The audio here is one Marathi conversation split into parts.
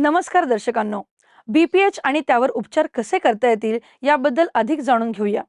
नमस्कार दर्शकांनो. बीपीएच आणि त्यावर उपचार कसे करता येतील याबद्दल अधिक जाणून घेऊया.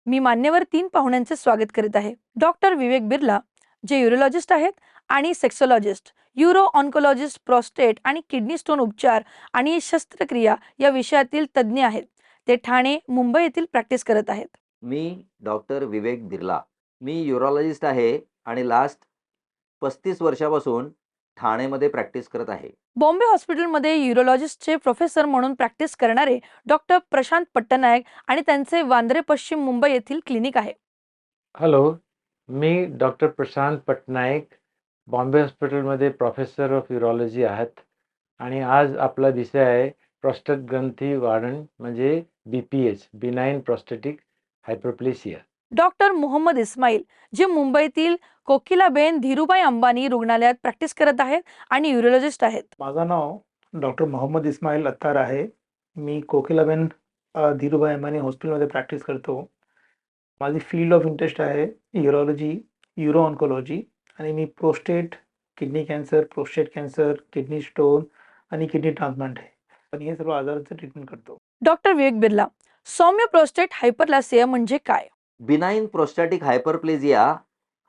मी मान्यवर 3 पाहुण्यांचे स्वागत करीत आहे. डॉक्टर विवेक बिर्ला, जे यूरोलॉजिस्ट आहेत, आणि सेक्सोलॉजिस्ट, यूरो ऑन्कोलॉजिस्ट, प्रोस्टेट आणि किडनी स्टोन उपचार आणि शस्त्रक्रिया या विषयातील तज्ज्ञ आहेत. ते ठाणे, मुंबई येथील प्रॅक्टिस करत आहेत. मी डॉक्टर विवेक बिर्ला. मी यूरोलॉजिस्ट आहे आणि लास्ट 35 वर्षापासून ठाणेमध्ये प्रॅक्टिस करत आहे. बॉम्बे हॉस्पिटलमध्ये यूरोलॉजिस्टचे प्रोफेसर म्हणून प्रॅक्टिस करणारे डॉक्टर प्रशांत पट्टनायक आणि त्यांचे वांद्रे पश्चिम मुंबई येथील क्लिनिक आहे. हॅलो, मी डॉक्टर प्रशांत पटनायक, बॉम्बे हॉस्पिटलमध्ये प्रोफेसर ऑफ यूरोलॉजी आहेत आणि आज आपला विषय आहे प्रोस्टेट ग्रंथी वाढण म्हणजे BPH, benign prostatic hyperplasia. Doctor Mohammad Ismail, जे मुंबईतील कोकिलाबेन धीरूभाई अंबानी रुग्णालयात प्रॅक्टिस करत आहेत आणि यूरोलॉजिस्ट आहेत. माझं नाव डॉक्टर मोहम्मद इस्माईल अत्तार आहे. मी कोकिलाबेन धीरूभाई अंबानी हॉस्पिटलमध्ये प्रॅक्टिस करतो. माझी फील्ड ऑफ इंटरेस्ट आहे यूरोलॉजी, यूरो ऑन्कोलॉजी आणि मी prostate, kidney cancer, kidney stone आणि किडनी ट्रान्सप्लांट आहे आणि हे सर्व आजारांचं ट्रीटमेंट करतो. डॉक्टर विवेक बिर्ला, सौम्य प्रोस्टेट हायपरप्लासिया म्हणजे काय? बिनाइन प्रोस्टॅटिक हायपरप्लेजिया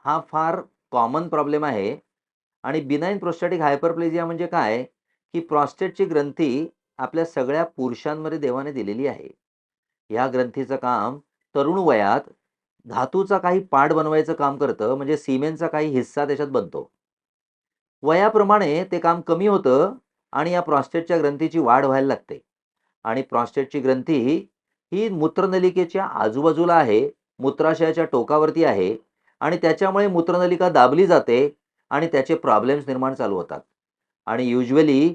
हा फार कॉमन प्रॉब्लेम आहे. आणि बिनाइन प्रोस्टॅटिक हायपरप्लेजिया म्हणजे काय, की प्रॉस्टेटची ग्रंथी आपल्या सगळ्या पुरुषांमध्ये देवाने दिलेली आहे. ह्या ग्रंथीचं काम तरुण वयात धातूचा काही पार्ट बनवायचं काम करतं, म्हणजे सिमेंटचा काही हिस्सा त्याच्यात बनतो. वयाप्रमाणे ते काम कमी होतं आणि या प्रॉस्टेटच्या ग्रंथीची वाढ व्हायला लागते. आणि प्रॉस्टेटची ग्रंथी ही मूत्रनलिकेच्या आजूबाजूला आहे, मूत्राशयाच्या टोकावरती आहे आणि त्याच्यामुळे मूत्रनलिका दाबली जाते आणि त्याचे प्रॉब्लेम्स निर्माण चालू होतात. आणि युजुअली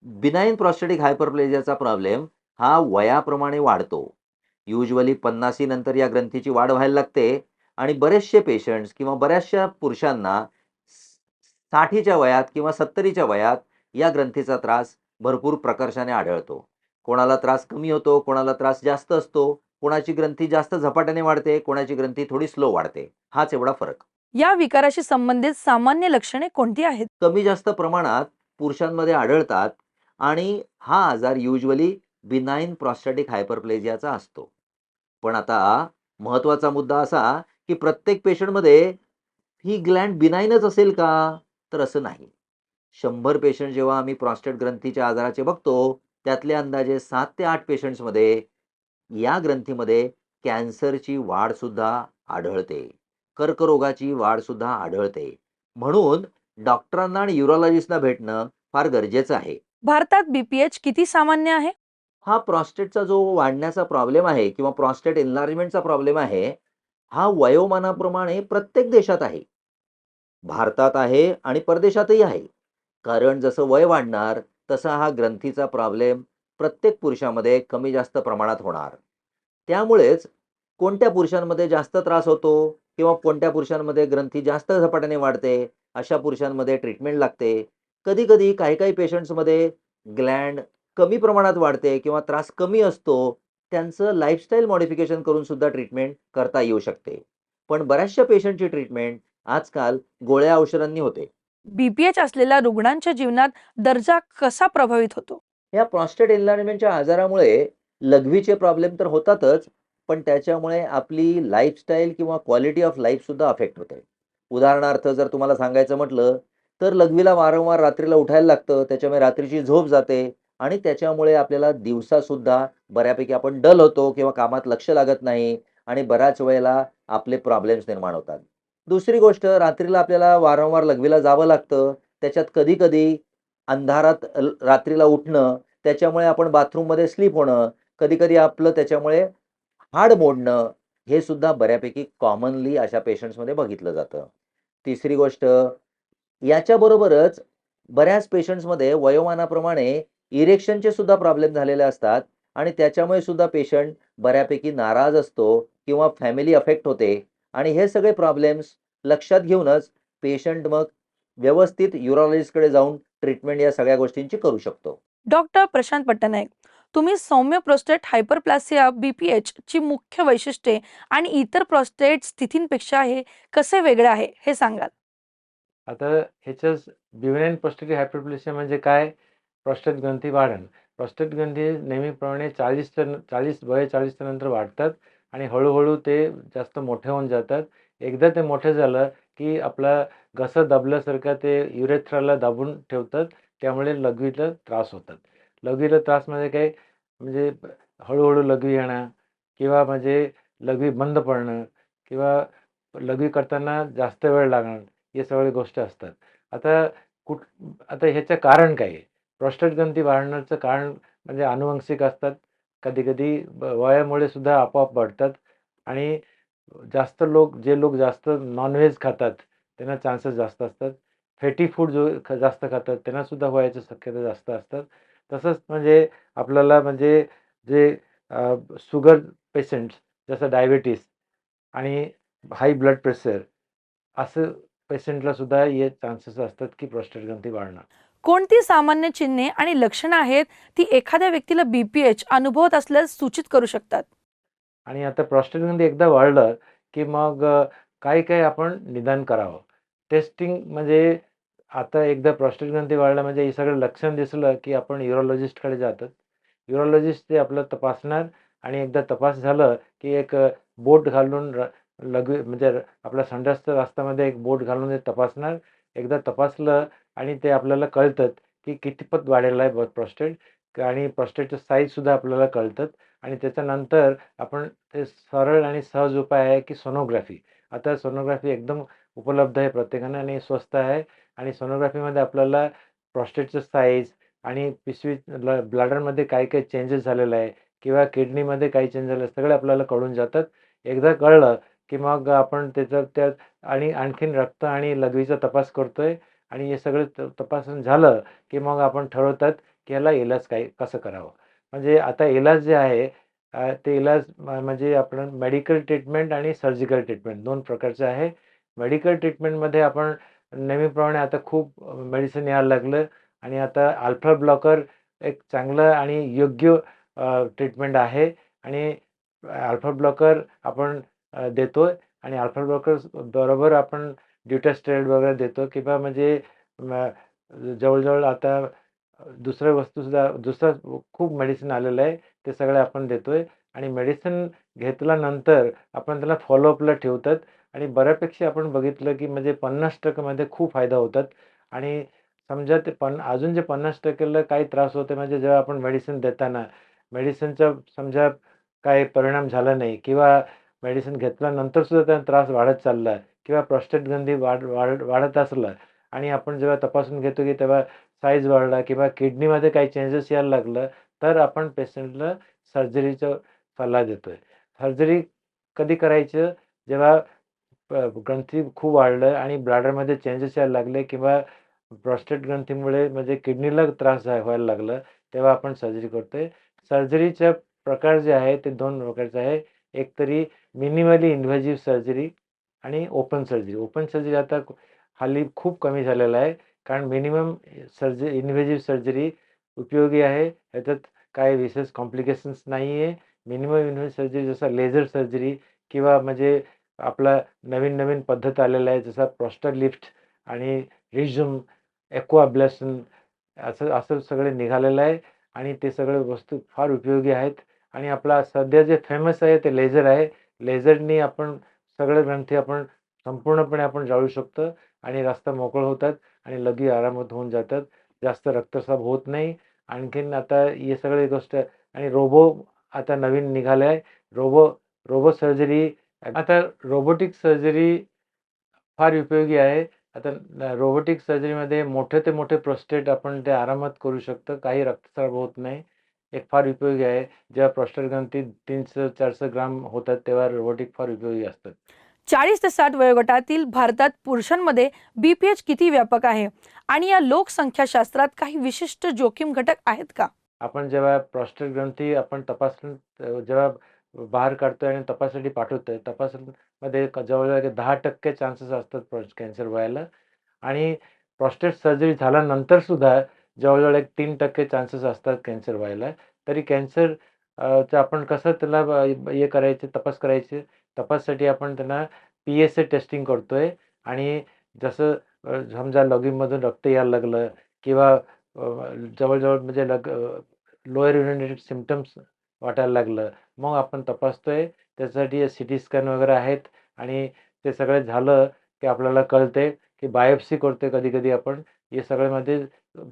बिनाइन प्रोस्टॅटिक हायपरप्लेजियाचा प्रॉब्लेम हा वयाप्रमाणे वाढतो. युजुअली 50 नंतर या ग्रंथीची वाढ व्हायला लागते आणि बरेचसे पेशंट्स किंवा बऱ्याचशा पुरुषांना 60च्या वयात किंवा 70च्या वयात या ग्रंथीचा त्रास भरपूर प्रकर्षाने आढळतो. कोणाला त्रास कमी होतो, कोणाला त्रास जास्त असतो, कोणाची ग्रंथी जास्त झपाट्याने वाढते, कोणाची ग्रंथी थोडी स्लो वाढते. हाच एवढा फरक. या विकाराशी संबंधित सामान्य लक्षणे कोणती आहेत? कमी जास्त प्रमाणात पुरुषांमध्ये आढळतात आणि हा आजार युजुअली बिनाइन प्रोस्टॅटिक हायपरप्लेजियाचा असतो. पण आता महत्त्वाचा मुद्दा असा, की प्रत्येक पेशंटमध्ये ही ग्लँड बिनाइनच असेल का? तर असं नाही. 100 पेशंट जेव्हा आम्ही प्रॉस्टेट ग्रंथीच्या आजाराचे बघतो, त्यातले अंदाजे 7 ते 8 पेशंट्समध्ये या ग्रंथीमध्ये कॅन्सरची वाढसुद्धा आढळते. कर्करोगाची वाढसुद्धा आढळते. म्हणून डॉक्टरांना आणि यूरोलॉजिस्टना भेटणं फार गरजेचं आहे. भारतात बीपीएच किती सामान्य आहे? हा प्रॉस्टेटचा जो वाढण्याचा प्रॉब्लेम आहे किंवा प्रॉस्टेट एन्लार्जमेंटचा प्रॉब्लेम आहे, हा वयोमानाप्रमाणे प्रत्येक देशात आहे. भारतात आहे आणि परदेशातही आहे. कारण जसं वय वाढणार, तसा हा ग्रंथीचा प्रॉब्लेम प्रत्येक पुरुषामध्ये कमी जास्त प्रमाणात होणार. त्यामुळेच कोणत्या पुरुषांमध्ये जास्त त्रास होतो किंवा कोणत्या पुरुषांमध्ये ग्रंथी जास्त झपाट्याने वाढते, अशा पुरुषांमध्ये ट्रीटमेंट लागते. कधी-कधी काही-काही पेशंट्समध्ये ग्लँड कमी प्रमाणात वाढते किंवा त्रास कमी असतो. त्यांचं लाईफस्टाईल मॉडिफिकेशन करून सुद्धा ट्रीटमेंट करता येऊ शकते. पण बऱ्याचशा पेशंटची ट्रीटमेंट आजकाल गोळ्या औषधांनी होते. बीपीएच असलेल्या रुग्णांच्या जीवनात दर्जा कसा प्रभावित होतो? या प्रॉस्टेट एन्लार्जमेंटच्या आजारामुळे लघवीचे प्रॉब्लेम तर होतातच, पण त्याच्यामुळे आपली लाईफस्टाईल किंवा क्वालिटी ऑफ लाईफसुद्धा अफेक्ट होते. उदाहरणार्थ जर तुम्हाला सांगायचं म्हटलं, तर लघवीला वारंवार रात्रीला उठायला लागतं, त्याच्यामुळे रात्रीची झोप जाते आणि त्याच्यामुळे आपल्याला दिवसासुद्धा बऱ्यापैकी आपण डल होतो किंवा कामात लक्ष लागत नाही आणि बऱ्याच वेळेला आपले प्रॉब्लेम्स निर्माण होतात. दुसरी गोष्ट, रात्रीला आपल्याला वारंवार लघवीला जावं लागतं. त्याच्यात कधी-कधी अंधारात रात्रीला उठणं, त्याच्यामुळे आपण बाथरूममध्ये स्लीप होणं, कधी-कधी आपलं त्याच्यामुळे हाड मोडणं, हे सुद्धा बऱ्यापैकी कॉमनली अशा पेशंट्समध्ये बघितलं जातं. तिसरी गोष्ट, याच्याबरोबरच बऱ्याच पेशंट्समध्ये वयोमानाप्रमाणे इरेक्शनचे सुद्धा प्रॉब्लेम झालेले असतात आणि त्याच्यामुळे सुद्धा पेशंट बऱ्यापैकी नाराज असतो किंवा फॅमिली अफेक्ट होते आणि हे सगळे प्रॉब्लेम्स लक्षात घेऊनच पेशंट मग व्यवस्थित यूरोलॉजिस्टकडे जाऊन ट्रीटमेंट या सगळ्या गोष्टींची करू शकतो. डॉक्टर प्रशांत पट्टनायक, तुम्ही सौम्य प्रोस्टेट हायपरप्लासिया बीपीएच ची मुख्य वैशिष्ट्ये आणि इतर प्रोस्टेट स्थितींपेक्षा हे कसे वेगळे आहे हे सांगाल? आता ह्याच्याच बिनाइन प्रोस्टेटिक हायपरप्लेसिया म्हणजे काय, प्रोस्टेट ग्रंथी वाढण. प्रोस्टेट ग्रंथी नेहमीप्रमाणे 40 वय 40च्या नंतर वाढतात आणि हळू ते जास्त मोठे होऊन जातात. एकदा ते मोठे झालं, की आपला घसा दाबल्यासारखा ते युरेथ्राला दाबून ठेवतात. त्यामुळे लघवीला त्रास होतात. लघवीला त्रास म्हणजे काय? म्हणजे हळू लघवी येणं किंवा म्हणजे लघवी बंद पडणं किंवा लघवी करताना जास्त वेळ लागणं, हे सगळ्या गोष्टी असतात. आता कुठ आता ह्याचं कारण काय आहे? प्रोस्टेट ग्रंथी वाढण्याचं कारण म्हणजे आनुवंशिक असतात. कधी-कधी वयामुळे सुद्धा आपोआप वाढतात आणि जे लोक जास्त नॉन-व्हेज खातात, त्यांना चान्सेस जास्त असतात. फॅटी फूड जास्त खातात, त्यांना सुद्धा व्हायची शक्यता जास्त असतात. तसंच म्हणजे आपल्याला म्हणजे जे शुगर पेशंट्स जसं डायबिटीज आणि हाय ब्लड प्रेशर असं पेशंटला सुद्धा हे चान्सेस असतात, की प्रोस्टेट ग्रंथी वाढणं. कोणती सामान्य चिन्हे आणि लक्षणं आहेत ती एखाद्या व्यक्तीला बीपीएच अनुभवत असल्यास सूचित करू शकतात? आणि आता प्रोस्टेट ग्रंथी एकदा वाढलं, की मग काय आपण निदान करावं. टेस्टिंग म्हणजे आता एकदा प्रोस्टेट ग्रंथी वाढला म्हणजे हे सगळं लक्षण दिसलं, की आपण युरोलॉजिस्टकडे जातात. युरोलॉजिस्ट ते आपलं तपासणार आणि एकदा तपास झालं, की एक बोट घालून लघवी म्हणजे आपल्या संडासच्या रस्त्यामध्ये एक बोट घालून ते तपासणार. एकदा तपासलं आणि ते आपल्याला कळतं, की कितपत वाढलेला आहे प्रोस्टेट आणि प्रोस्टेटचं साईजसुद्धा आपल्याला कळतात आणि त्याच्यानंतर आपण ते सरळ आणि सहज उपाय आहे, की सोनोग्राफी. आता सोनोग्राफी एकदम उपलब्ध आहे प्रत्येकाने आणि स्वस्त आहे आणि सोनोग्राफीमध्ये आपल्याला प्रोस्टेटचं साईज आणि पिशवी ब्लॅडरमध्ये काय चेंजेस झालेला आहे किंवा किडनीमध्ये काय चेंज झालं सगळे आपल्याला कळून जातात. एकदा कळलं, की मग आपण त्याचं त्यात आणि आणखीन रक्त आणि लघवीचा तपास करतोय आणि हे सगळं तपासून झालं, की मग आपण ठरवतात, की याला इलाज कसं करावं. म्हणजे आता इलाज जे आहे ते इलाज म्हणजे आपण मेडिकल ट्रीटमेंट आणि सर्जिकल ट्रीटमेंट 2 प्रकारचे आहे. मेडिकल ट्रीटमेंटमध्ये आपण नेहमीप्रमाणे आता खूप मेडिसिन यायला लागलं आणि आता अल्फा ब्लॉकर एक चांगलं आणि योग्य ट्रीटमेंट आहे आणि अल्फा ब्लॉकर आपण देतोय आणि अल्फा ब्लॉकर बरोबर आपण ड्युटास्टेरॉइड वगैरे देतो किंवा म्हणजे म जवळ आता दुसरं खूप मेडिसिन आलेलं आहे. ते सगळे आपण देतोय आणि मेडिसिन घेतल्यानंतर आपण त्याला फॉलोअपला ठेवतात आणि बऱ्यापैकी आपण बघितलं, की म्हणजे 50% मध्ये खूप फायदा होतात आणि समजा ते अजून जे 50% ला काही त्रास होते म्हणजे जेव्हा आपण मेडिसिन देताना मेडिसिनचा समजा काही परिणाम झाला नाही किंवा मेडिसिन घेतल्यानंतर सुद्धा त्यांना त्रास वाढत चालला किंवा प्रोस्टेट ग्रंथी वाढत असला आणि आपण जेव्हा तपासून घेतो, की तेव्हा साईज वाढला किंवा किडनीमध्ये काही चेंजेस यायला लागलं, तर आपण पेशंटला सर्जरीचा सल्ला देतोय. सर्जरी कधी करायचं? जेव्हा ग्रंथी खूप वाढलं आणि ब्लॅडरमध्ये चेंजेस यायला लागले किंवा प्रोस्टेट ग्रंथीमुळे म्हणजे किडनीला त्रास व्हायला लागला, तेव्हा आपण सर्जरी करतोय. सर्जरीचे प्रकार जे आहे ते 2 प्रकारचे आहे. एक तरी मिनिमली इन्व्हेसिव्ह सर्जरी आणि ओपन सर्जरी. ओपन सर्जरी आता हल्ली खूप कमी झालेलं आहे. कारण इन्व्हेसिव्ह सर्जरी उपयोगी आहे. ह्याच्यात काही विशेष कॉम्प्लिकेशन्स नाही आहे. मिनिमम इन्व्हेसिव्ह सर्जरी जसं लेझर सर्जरी किंवा म्हणजे आपला नवीन पद्धत आलेला आहे जसा प्रोस्टेट लिफ्ट आणि रिझ्यूम, एक्वा अब्लेशन असं असं सगळे निघालेलं आहे आणि ते सगळे वस्तू फार उपयोगी आहेत आणि आपला सध्या जे फेमस आहे ते लेझर आहे. लेझरनी आपण सगळे ग्रंथी आपण संपूर्णपणे आपण जाळू शकतो आणि रस्ता मोकळं होतात आणि लगे आरामात होऊन जातात. जास्त रक्तस्राव होत नाही. आणखीन आता हे सगळी गोष्ट आणि आता नवीन निघालं आहे. रोबो सर्जरी आता रोबोटिक सर्जरी फार उपयोगी आहे. आता रोबोटिक सर्जरीमध्ये मोठे ते मोठे प्रोस्टेट आपण ते आरामात करू शकतो. काही रक्तस्राव होत नाही. एक फार उपयोगी आहे. जेव्हा प्रोस्टेट ग्रंथी 300-400 ग्राम होतात, तेव्हा रोबोटिक फार उपयोगी असतात. 40 ते 60 वयोगटातील भारतात पुरुषांमध्ये बीपीएच किती व्यापक आहे आणि या लोकसंख्याशास्त्रात काही विशिष्ट जोखीम घटक आहेत का? आपण जेव्हा प्रोस्टेट ग्रंथी आपण तपासून जेव्हा बाहेर काढतोय आणि तपासासाठी पाठवतोय, तपासमध्ये जवळ-जवळ 10% चान्सेस असतात कॅन्सर व्हायला आणि प्रोस्टेट सर्जरी झाल्यानंतर सुद्धा जवळ-जवळ एक 3% चान्सेस असतात कॅन्सर व्हायला. तरी कॅन्सर चं आपण कसं त्याला हे करायचे, तपास करायचे. तपासासाठी आपण त्यांना PSA टेस्टिंग करतोय आणि जसं समजा लघवीमधून रक्त यायला लागलं किंवा जवळ-जवळ म्हणजे लोअर युरिनरी सिम्प्टम्स वाटायला लागलं. मग आपण तपासतोय. त्याच्यासाठी सीटी स्कॅन वगैरे आहेत आणि ते सगळं झालं, की आपल्याला कळतंय, की बायोप्सी करतोय कधी-कधी आपण. हे सगळ्यामध्ये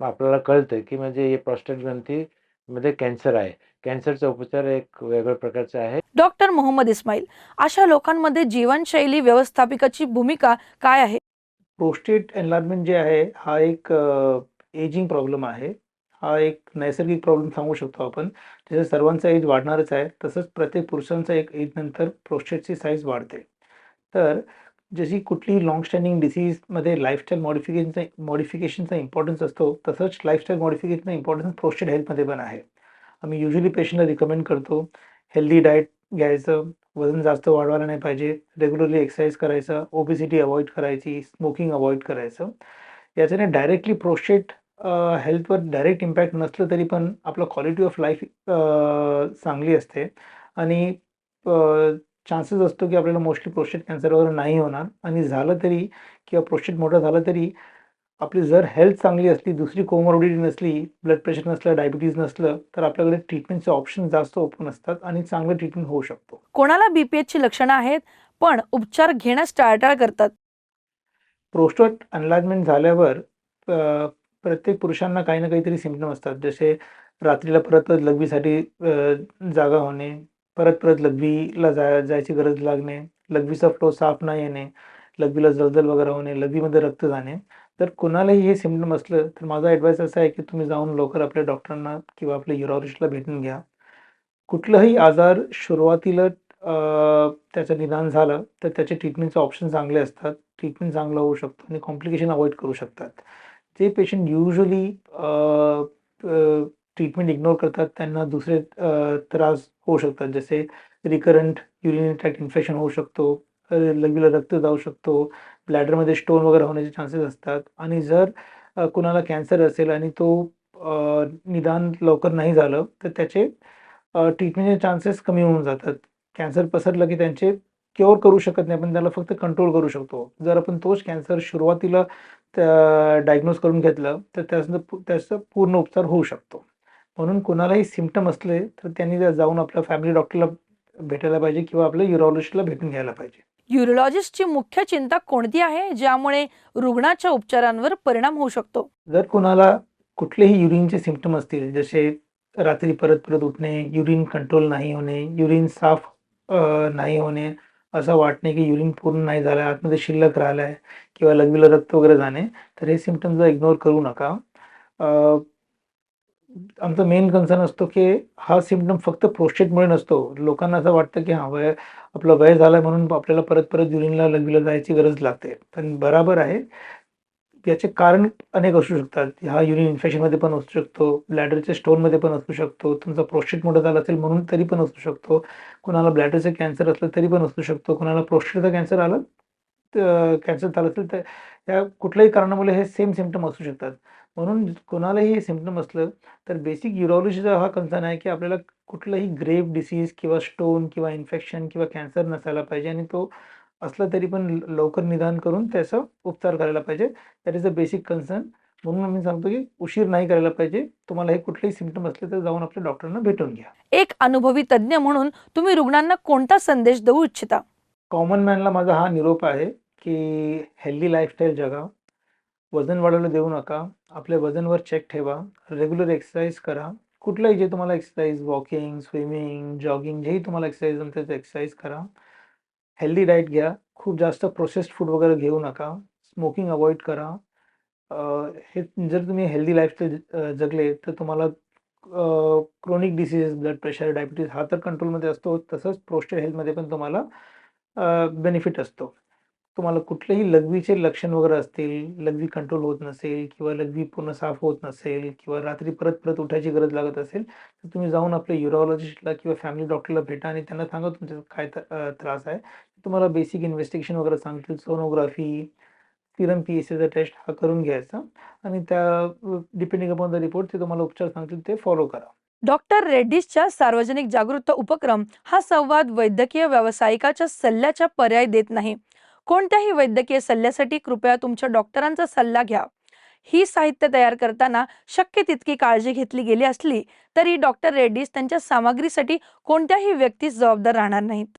आपल्याला कळतंय, की म्हणजे हे प्रोस्टेट ग्रंथीमध्ये कॅन्सर आहे. कॅन्सरचा उपचार एक वेगळ्या प्रकारचा आहे. डॉक्टर मोहम्मद इस्माईल, अशा लोकांमध्ये जीवनशैली व्यवस्थापिकाची भूमिका काय आहे? प्रोस्टेट एन्लार्जमेंट जे आहे, हा एक एजिंग प्रॉब्लेम आहे. हा एक नैसर्गिक प्रॉब्लेम सांगू शकतो आपण. जसं सर्वांचा एज वाढणारच आहे, तसंच प्रत्येक पुरुषांचा एक एजनंतर प्रोस्टेटची साईज वाढते. तर जशी कुठलीही लाँग स्टँडिंग डिसीजमध्ये लाईफस्टाईल मॉडिफिकेशनचा इम्पॉर्टन्स असतो, तसंच लाईफस्टाईल मॉडिफिकेशनचा इम्पॉर्टन्स प्रोस्टेट हेल्थमध्ये पण आहे. आम्ही युजुअली पेशंटला रिकमेंड करतो, हेल्दी डाएट घ्यायचं, वजन जास्त वाढवायला नाही पाहिजे, रेग्युलरली एक्सरसाइज करायचा, ओबेसिटी अव्हॉइड करायची, स्मोकिंग अव्हॉइड करायचं. याच्याने डायरेक्टली प्रोस्टेट हेल्थवर डायरेक्ट इम्पॅक्ट नसलं तरी पण आपलं क्वालिटी ऑफ लाईफ चांगली असते आणि चान्सेस असतो की आपल्याला मोस्टली प्रोस्टेट कॅन्सर वगैरे नाही होणार आणि झालं तरी किंवा प्रोस्टेट मोठं झालं तरी आपली जर हेल्थ चांगली असली, दुसरी कोमॉर्बिडिटी नसली, ब्लड प्रेशर नसलं, डायबिटीज नसलं, तर आपल्याकडे ट्रीटमेंटचे ऑप्शन जास्त ओपन असतात आणि चांगलं ट्रीटमेंट होऊ शकतो. कोणाला बीपीएचची लक्षणं आहेत, पण उपचार घेण्यास टाळाटाळ करतात? प्रोस्टेट एन्लार्जमेंट झाल्यावर प्रत्येक पुरुषांना काही ना काहीतरी सिम्प्टम असतात. जसे रात्रीला परत-परत लघवीसाठी जागा होणे, परत-परत लघवीला जायची गरज लागणे, लघवीचा फ्लो साफ नाही येणे, लघवीला जळजळ वगैरे होणे, लघवीमध्ये रक्त जाणे. तर कुणालाही हे सिम्प्टम असलं तर माझा ॲडवाईस असा आहे की तुम्ही जाऊन लवकर आपल्या डॉक्टरांना किंवा आपल्या युरॉलॉजिस्टला भेटून घ्या. कुठलाही आजार सुरुवातीला त्याचं निदान झालं तर त्याचे ट्रीटमेंटचे ऑप्शन चांगले असतात. ट्रीटमेंट चांगलं होऊ शकतं आणि कॉम्प्लिकेशन अव्हॉइड करू शकतात. जे पेशंट युजुअली ट्रीटमेंट इग्नोर करतात त्यांना दुसरे त्रास होऊ शकतात. जसे रिकरंट युरिनरी ट्रॅक्ट इन्फेक्शन होऊ शकतो, लघवीला रक्त जाऊ शकतो, ब्लॅडरमध्ये स्टोन वगैरे होण्याचे चान्सेस असतात आणि जर कुणाला कॅन्सर असेल आणि तो निदान लवकर नाही झालं तर त्याचे ट्रीटमेंटचे चान्सेस कमी होऊन जातात. कॅन्सर पसरलं की त्यांचे क्युअर करू शकत नाही, पण त्याला फक्त कंट्रोल करू शकतो. जर आपण तोच कॅन्सर सुरुवातीला डायग्नोज करून घेतलं तर त्याचा पूर्ण उपचार होऊ शकतो. म्हणून कुणालाही सिम्प्टम असले तर त्यांनी जाऊन आपल्या फॅमिली डॉक्टरला भेटायला पाहिजे किंवा आपल्या युरॉलॉजिस्टला भेटून घ्यायला पाहिजे. युरोलॉजिस्टची मुख्य चिंता कोणती आहे, ज्यामुळे रुग्णाच्या उपचारांवर परिणाम होऊ शकतो? जर कुणाला कुठलेही युरिनचे सिम्प्टम असतील, जसे रात्री परत-परत उठणे, युरिन कंट्रोल नाही होणे, युरिन साफ नाही होणे, असं वाटणे की युरिन पूर्ण नाही झालं, आतमध्ये शिल्लक राहिलं आहे किंवा लघवीला रक्त वगैरे जाणे, तर हे सिम्प्टम्सला इग्नोर करू नका. आमचा मेन कन्सर्न असतो की हा सिम्प्टम फक्त प्रोस्टेटमुळे नसतो. लोकांना असं वाटतं की आपलं वय झालं म्हणून आपल्याला परत-परत युरिनला, लघवीला जायची गरज लागते. पण बरोबर आहे. याचे कारण अनेक असू शकतात. हा युरिन इन्फेक्शनमध्ये पण असू शकतो, ब्लॅडरच्या स्टोनमध्ये पण असू शकतो, तुमचा प्रोस्टेट मोठा झाला असेल म्हणून तरी पण असू शकतो. कुणाला ब्लॅडरचं कॅन्सर असलं तरी पण असू शकतो. कुणाला प्रोस्टेटचा कॅन्सर झाला असेल तर या कुठल्याही कारणामुळे हे सेम सिम्प्टम असू शकतात. म्हणून कोणालाही हे सिम्प्टम असलं तर बेसिक युरॉलॉजीचा हा कन्सर्न आहे की आपल्याला कुठलंही ग्रेव्ह डिसीज किंवा स्टोन किंवा इन्फेक्शन किंवा कॅन्सर नसायला पाहिजे आणि तो असला तरी पण लवकर निदान करून त्याचा उपचार करायला पाहिजे. That is the basic concern. म्हणून आम्ही सांगतो की उशीर नाही करायला पाहिजे. तुम्हाला हे कुठलेही सिम्प्टम असले तर जाऊन आपल्या डॉक्टरांना भेटून घ्या. एक अनुभवी तज्ज्ञ म्हणून तुम्ही रुग्णांना कोणता संदेश देऊ इच्छिता? कॉमन मॅनला माझा हा निरोप आहे की हेल्दी लाईफस्टाईल जगा. वजन वाढवायला देऊ नका. आपल्या वजनवर चेक ठेवा. रेग्युलर एक्सरसाइज करा. कुठलाही जे तुम्हाला एक्सरसाइज, वॉकिंग, स्विमिंग, जॉगिंग जेही तुम्हाला एक्सरसाइज जमते ते एक्सरसाइज करा. हेल्दी डाएट घ्या. खूप जास्त प्रोसेस्ड फूड वगैरे घेऊ नका. स्मोकिंग अव्हॉइड करा. हे जर तुम्ही हेल्दी लाईफस्टाईल जगले तर तुम्हाला chronic diseases, blood pressure, diabetes हा तर कंट्रोलमध्ये असतो. तसंच प्रोस्टेट हेल्थमध्ये पण तुम्हाला बेनिफिट असतो. तुम्हाला कुठलेही लघवीचे लक्षण वगैरे असतील, लघवी कंट्रोल होत नसेल किंवा लघवी पूर्ण साफ होत नसेल किंवा रात्री परत-परत उठायची गरज लागत असेल, तर तुम्ही जाऊन आपल्या युरॉलॉजिस्टला किंवा फॅमिली डॉक्टरला भेटा आणि त्यांना सांगा तुमचा काय त्रास आहे. तुम्हाला बेसिक इन्व्हेस्टिगेशन वगैरे सांगतील. सोनोग्राफी, सीरम पी-एसआचा टेस्ट हा करून घ्यायचा आणि त्या डिपेंडिंग अपॉन द रिपोर्ट ते तुम्हाला उपचार सांगतील ते फॉलो करा. डॉक्टर रेड्डीजच्या सार्वजनिक जागरूकता उपक्रम हा संवाद वैद्यकीय व्यावसायिकाच्या सल्ल्याच्या पर्याय देत नाही. कोणत्याही वैद्यकीय सल्ल्यासाठी कृपया तुमच्या डॉक्टरांचा सल्ला घ्या. ही साहित्य तयार करताना शक्य तितकी काळजी घेतली गेली असली तरी डॉक्टर रेड्डीज त्यांच्या सामग्रीसाठी कोणत्याही व्यक्तीस जबाबदार राहणार नाहीत.